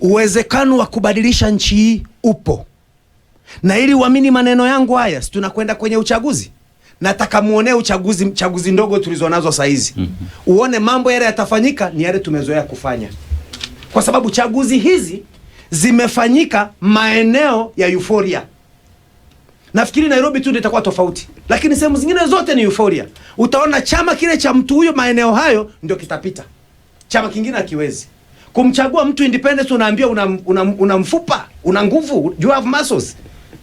[SPEAKER 10] Uwezekano wa kubadilisha nchi hii upo. Na ili uamini maneno yangu haya, tunakwenda kwenye uchaguzi. Nataka muone chaguzi ndogo tulizonazo saa hizi. Uone mambo yale yatafanyika ni yale tumezoea kufanya. Kwa sababu chaguzi hizi zimefanyika maeneo ya euphoria. Nafikiri Nairobi tu ndio itakuwa tofauti. Lakini sehemu zingine zote ni euphoria. Utaona chama kile cha mtu huyo maeneo hayo ndio kitapita. Chama kingine hakiwezi. Kumchagua mtu independent unaambia una mfupa, una nguvu, you have muscles.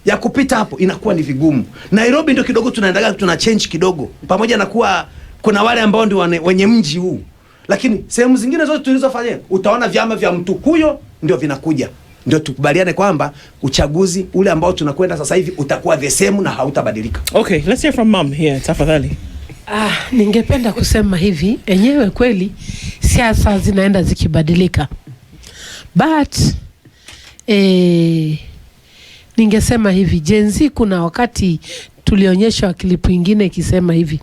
[SPEAKER 10] Ya kupita hapo inakuwa ni vigumu. Nairobi ndio kidogo tunaendelea tuna change kidogo. Pamoja na kuwa kuna wale ambao ndio wenye mji huu. Lakini sehemu zingine zote tulizofanya utaona vyama vya mtu huyo ndio vinakuja. Ndio tukubaliane kwamba uchaguzi ule ambao tunakwenda sasa hivi utakuwa the same na hautabadilika.
[SPEAKER 1] Okay, let's hear from mom here, tafadhali.
[SPEAKER 11] Ningependa kusema hivi, enyewe kweli siasa zinaenda zikibadilika. But ningesema hivi, Gen Z kuna wakati tulionyeshwa klipu ingine ikisema hivi,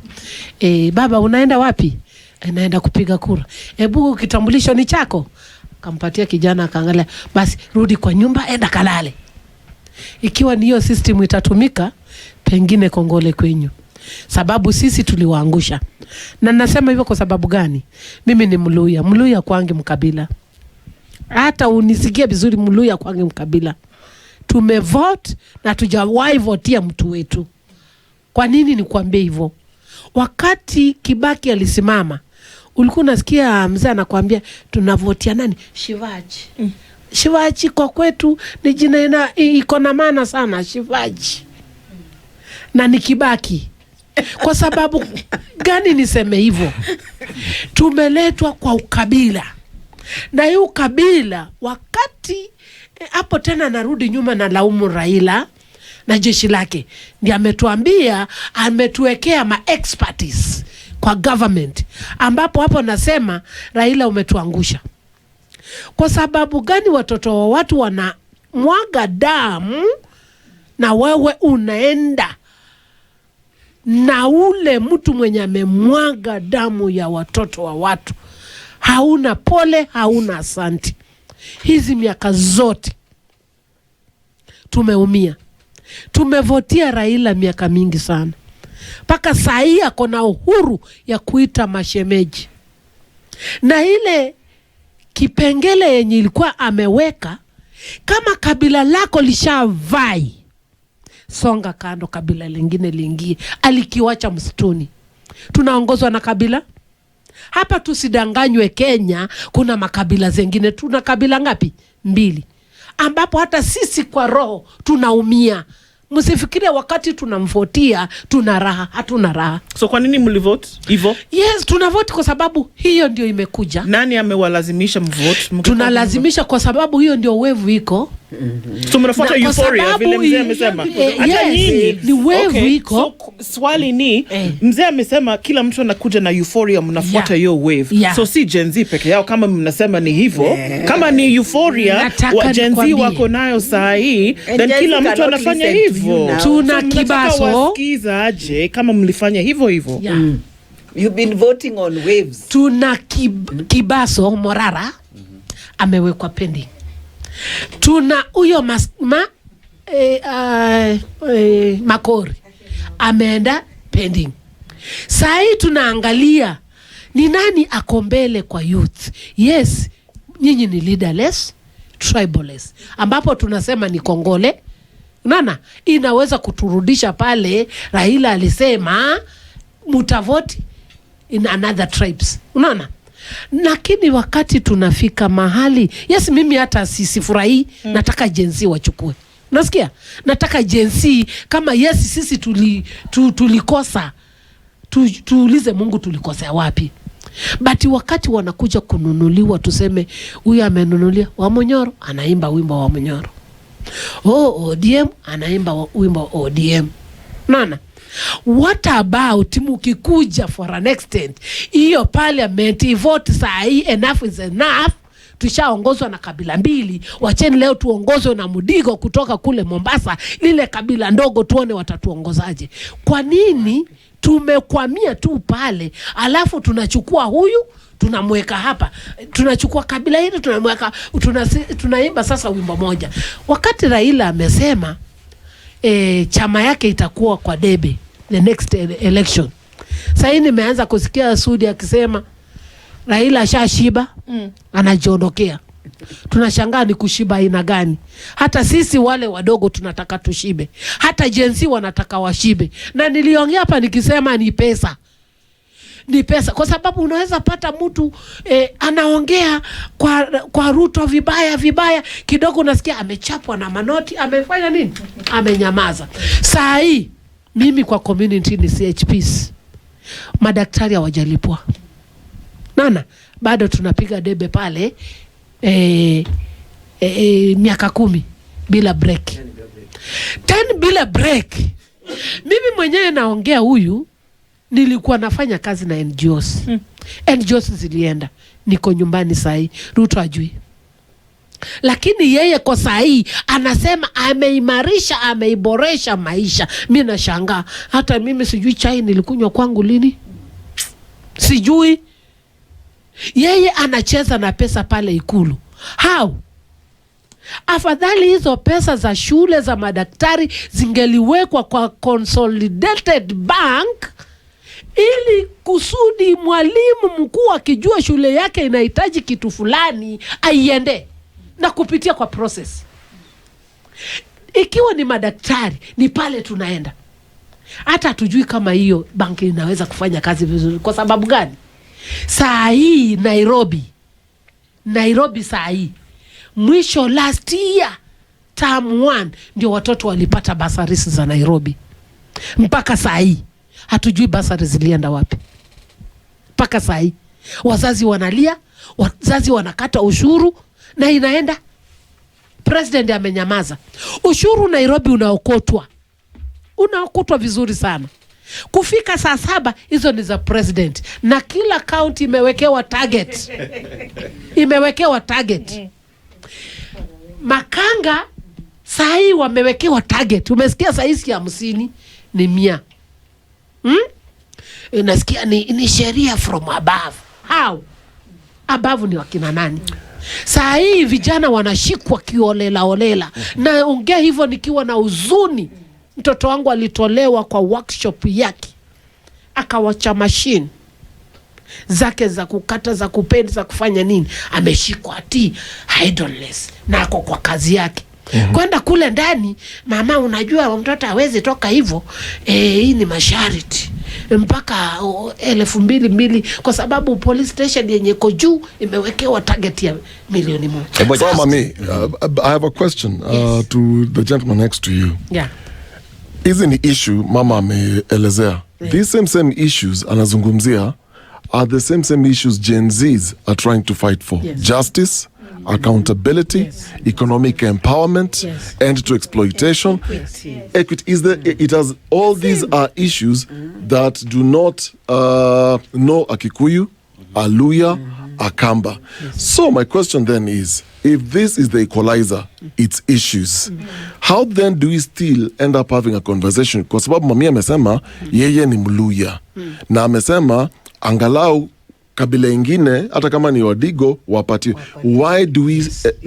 [SPEAKER 11] baba unaenda wapi? Naenda kupiga kura. Hebu kitambulisho ni chako? Kampatia kijana akaangalia, basi rudi kwa nyumba enda kalale. Ikiwa niyo system itatumika, pengine kongole kwenyu. sababu sisi tuliwaangusha. Na nasema hivyo kwa sababu gani? Mimi ni Mluya kwangi mkabila. Hata unisikie vizuri, Mluya kwangi mkabila. Tumevote na tujawahi votia mtu wetu. Kwa nini nikwambie hivyo? Wakati Kibaki alisimama, ulikuwa unasikia mzee anakuambia tunavotia nani? Shivaji. Shivaji kwa kwetu ni jina iko na maana sana, Shivaji. Na ni Kibaki. Kwa sababu gani niseme hivyo? Tumeletwa kwa ukabila. Na hiyo ukabila wakati hapo tena narudi nyuma na laumu Raila na jeshi lake. Ndiye ametuambia, ametuwekea expertise kwa government, ambapo hapo nasema Raila umetuangusha. Kwa sababu gani watoto wa watu wana mwaga damu na wewe unaenda na ule mtu mwenye amemwaga damu ya watoto wa watu? Hauna pole, hauna asanti. Hizi miaka zote tumeumia. Tumevotia Raila miaka mingi sana. Paka saa hii ako na uhuru ya kuita mashemeji. Na ile kipengele yenye ilikuwa ameweka, kama kabila lako lishavai, songa kando, kabila lingine liingie. Alikiwacha msituni. Tunaongozwa na kabila? Hapa tusidanganywe, Kenya kuna makabila zengine. Tuna kabila ngapi? 2. Ambapo hata sisi kwa roho tunaumia. Msifikirie wakati tunamvotia tuna raha, hatuna raha.
[SPEAKER 1] So kwa nini mlivote hivyo?
[SPEAKER 11] Yes, tunavote kwa sababu hiyo ndio imekuja.
[SPEAKER 1] Nani amewalazimisha mvote?
[SPEAKER 11] Tunalazimisha kwa sababu hiyo ndio wevu iko.
[SPEAKER 1] So mnafuata euphoria vile mzee amesema. Hata nyinyi
[SPEAKER 11] ni wevu iko.
[SPEAKER 1] So swali ni mzee amesema kila mtu anakuja na euphoria, mnafuata hiyo wave. So si Gen Z peke yao kama mnasema ni hivyo. Kama ni euphoria wa Gen Z wako nayo saa hii, then kila mtu anafanya hivyo.
[SPEAKER 11] Tuna kibaso.
[SPEAKER 1] Wasikiza aje kama mlifanya hivyo.
[SPEAKER 6] You've been voting on waves.
[SPEAKER 11] Tuna kibaso Morara amewekwa pending. Tuna huyo Makori ameenda pending. Saa hii tunaangalia ni nani ako mbele kwa youth. Yes, nyinyi ni leaderless, tribalist, ambapo tunasema ni Kongole. Unaona, inaweza kuturudisha pale Raila alisema mutavoti in another tribes. Unaona? Lakini wakati tunafika mahali, yes, mimi hata sifurahi, nataka Gen Z wachukue. Unasikia? Nataka Gen Z kama yes sisi tulikosa, tuulize Mungu tulikosea wapi. But wakati wanakuja kununuliwa, tuseme huyu amenunulia Wamonyoro, anaimba wimbo wa Wamonyoro. ODM anaimba wimbo wa ODM. Nana, what about mukikuja for an extent hiyo parliament vote saa hii enough is enough? Tushaongozwa na kabila 2, wacheni leo tuongozwe na Mudigo kutoka kule Mombasa, lile kabila ndogo, tuone watatuongozaje. Kwa nini tumekwamia tu pale, alafu tunachukua huyu tunamweka hapa, tunachukua kabila hili tunamweka, tunaimba sasa wimbo moja? Wakati Raila amesema chama yake itakuwa kwa debe the next election. Sasa nimeanza kusikia Sudi akisema Raila shashiba, anajiondokea. Tunashangaa ni kushiba aina gani? Hata sisi wale wadogo tunataka tushibe. Hata Gen Z wanataka washibe. Na niliongea hapa nikisema ni pesa. Ni pesa, kwa sababu unaweza pata mtu anaongea kwa Ruto vibaya kidogo, unasikia amechapwa na manoti, amefanya nini? Amenyamaza. Saa hii mimi kwa community ni CHPs, madaktari hawajalipwa. Nana, bado tunapiga debe pale miaka 10 bila break. 10 bila break. Mimi mwenyewe naongea huyu, nilikuwa nafanya kazi na NGOs. NGOs zilienda. Niko nyumbani sahi. Ruto ajui. Lakini yeye kwa sahi anasema ameimarisha, ameiboresha maisha. Mimi nashangaa. Hata mimi sijui chai nilikunywa kwangu lini. Sijui. Yeye anacheza na pesa pale Ikulu. How? Afadhali hizo pesa za shule za madaktari zingeliwekwa kwa consolidated bank, ili kusudi mwalimu mkuu akijua shule yake inahitaji kitu fulani aiende na kupitia kwa process. Ikiwa ni madaktari, ni pale tunaenda. Hata tujui kama hiyo banki inaweza kufanya kazi vizuri. Kwa sababu gani? Saa hii Nairobi saa hii, mwisho last year term 1 ndio watoto walipata bursaries za Nairobi. Mpaka saa hii hatujui bursaries zilienda wapi. Mpaka saa hii wazazi wanalia, wazazi wanakata ushuru na inaenda. President amenyamaza. Ushuru Nairobi unaokotwa vizuri sana. Kufika saa 7 hizo ni za president, na kila county imewekewa target. Makanga saa hii wamewekewa target. Umesikia saa hii 50 ni 100. Unasikia ni sheria from above. How? Above ni wakina nani? Saa hii vijana wanashikwa kiolela. Na ongea hivyo nikiwa na huzuni. Mtoto wangu alitolewa kwa workshop yake, akawacha machine zake za kukata, za kupenda, za kufanya nini. Ameshikwa ati idleness na ako kwa kazi yake. Kwenda kule ndani, mama unajua mtoto hawezi toka hivyo. Hii ni masharti mpaka 2,200 kwa sababu police station yenye iko juu imewekewa target ya milioni 1.
[SPEAKER 2] So mami, I have a question to the gentleman next to you.
[SPEAKER 11] Yeah.
[SPEAKER 2] Hizi ni issue mama ameelezea. These same issues anazungumzia are the same issues Gen Zs are trying to fight for.
[SPEAKER 11] Yes.
[SPEAKER 2] Justice, accountability, economic empowerment, end to exploitation, equity. It has all these are issues that do not know Akikuyu, Aluya, Akamba. So my question then is, if this is the equalizer, its issues, how then do we still end up having a conversation? Kwa sababu mami amesema yeye ni Mluya, na amesema angalau kabila ingine hata kama ni Wadigo wapati. Why do we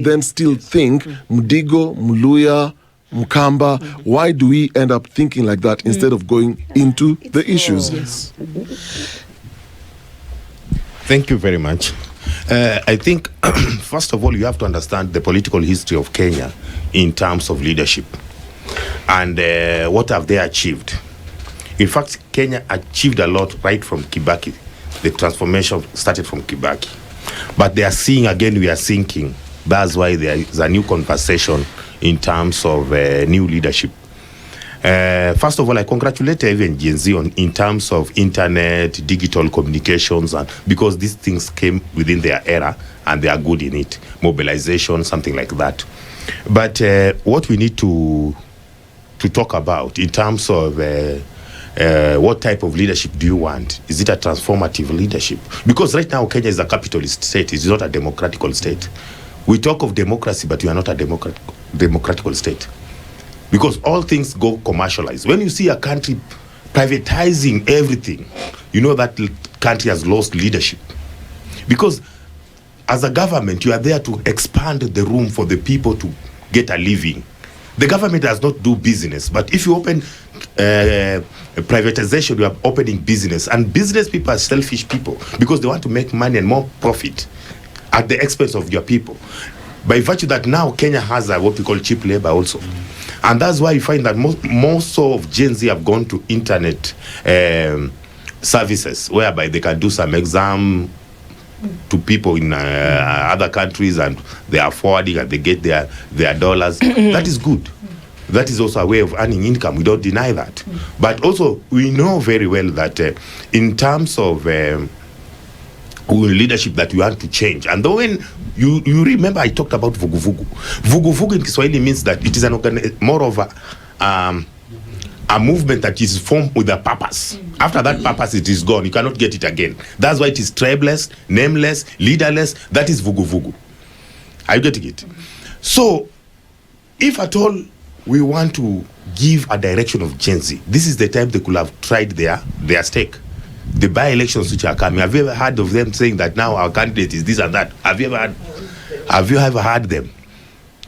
[SPEAKER 2] then still think Mdigo, Mluya, Mkamba, why do we end up thinking like that instead of going into the issues?
[SPEAKER 12] Thank you very much. I think, first of all, you have to understand the political history of Kenya in terms of leadership and what have they achieved. In fact, Kenya achieved a lot right from Kibaki. The transformation started from Kibaki. But they are seeing, again, we are sinking. That's why there is a new conversation in terms of new leadership. First of all, I congratulate even Gen Z in terms of internet, digital communications, and because these things came within their era and they are good in it. Mobilization, something like that. But what we need to talk about in terms of what type of leadership do you want? Is it a transformative leadership? Because right now Kenya is a capitalist state. It's not a democratical state. We talk of democracy, but we are not a democratical state. Because all things go commercialized. When you see a country privatizing everything, you know that country has lost leadership. Because as a government, you are there to expand the room for the people to get a living. The government does not do business. But if you open privatization, you are opening business. And business people are selfish people because they want to make money and more profit at the expense of your people. By virtue that now Kenya has what we call cheap labor also. And that's why you find that most of Gen Z have gone to internet services whereby they can do some exam to people in other countries and they are forwarding and they get their dollars. That is good. That is also a way of earning income. We don't deny that. But also we know very well that in terms of leadership that we want to change. And then when you remember I talked about vuguvugu. Vuguvugu in Kiswahili means that it is more of a movement that is formed with a purpose. After that purpose, it is gone. You cannot get it again. That's why it is tribeless, nameless, leaderless. That is vuguvugu. Are you getting it? So, if at all we want to give a direction of Gen Z, this is the time they could have tried their stake. The by-elections which are coming. Have you ever heard of them saying that now our candidate is this and that? Have you ever heard them?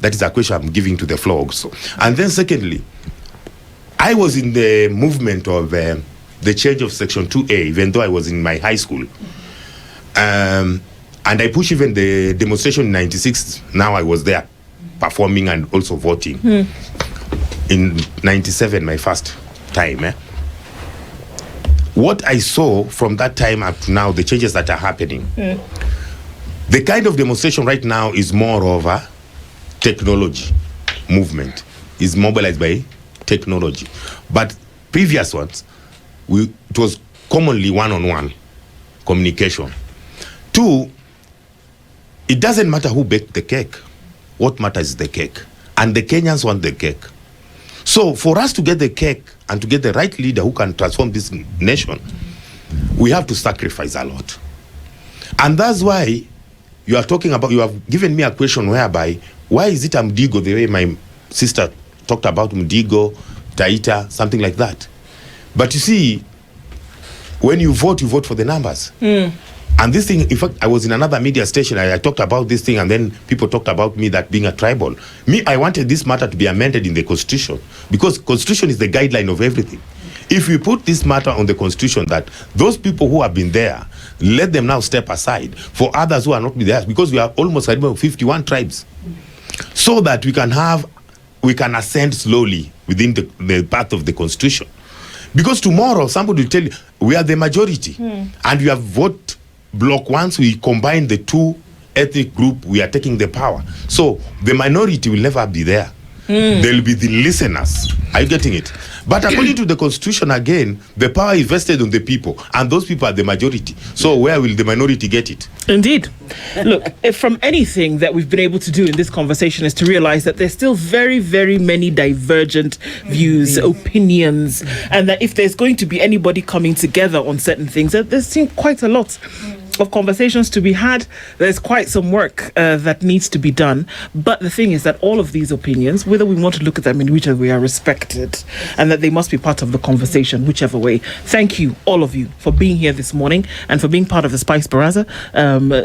[SPEAKER 12] That is a question I'm giving to the floor also. And then secondly, I was in the movement of the change of Section 2A, even though I was in my high school. And I pushed even the demonstration in 96. Now I was there performing and also voting. In 97, my first time. What I saw from that time up to now, the changes that are happening, the kind of demonstration right now is more of a technology movement, is mobilized by technology. But previous ones, it was commonly one-on-one communication. 2, it doesn't matter who baked the cake. What matters is the cake. And the Kenyans want the cake. So for us to get the cake and to get the right leader who can transform this nation, we have to sacrifice a lot. And that's why you are talking about, you have given me a question whereby, why is it Mdigo, the way my sister talked about Mdigo, Taita, something like that. But you see, when you vote for the numbers. And this thing, in fact, I was in another media station, I talked about this thing, and then people talked about me that being a tribal. Me, I wanted this matter to be amended in the Constitution, because Constitution is the guideline of everything. If we put this matter on the Constitution, that those people who have been there, let them now step aside for others who are not there, because we are almost 51 tribes, so that we can ascend slowly within the path of the Constitution. Because tomorrow somebody will tell you, we are the majority, and we have voted block. Once we combine the two ethnic group, we are taking the power. So the minority will never be there. There will be the listeners. Are you getting it? But according to the Constitution, again, the power is vested on the people, and those people are the majority. So where will the minority get it?
[SPEAKER 1] Indeed. Look, if from anything that we've been able to do in this conversation is to realize that there's still very, very many divergent views, opinions, and that if there's going to be anybody coming together on certain things, there's still quite a lot of conversations to be had. There's quite some work that needs to be done. But the thing is that all of these opinions, whether we want to look at them in whichever way, are respected, and that they must be part of the conversation, whichever way. Thank you, all of you, for being here this morning and for being part of the Spice Baraza.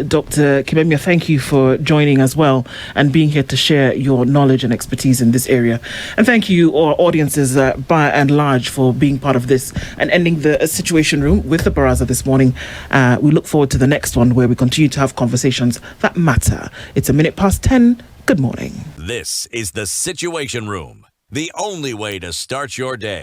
[SPEAKER 1] Dr. Kimemia, thank you for joining as well and being here to share your knowledge and expertise in this area. And thank you, our audiences by and large, for being part of this and ending the Situation Room with the Baraza this morning. We look forward to the next one, where we continue to have conversations that matter. It's 10:01. Good morning.
[SPEAKER 13] This is the Situation Room, the only way to start your day.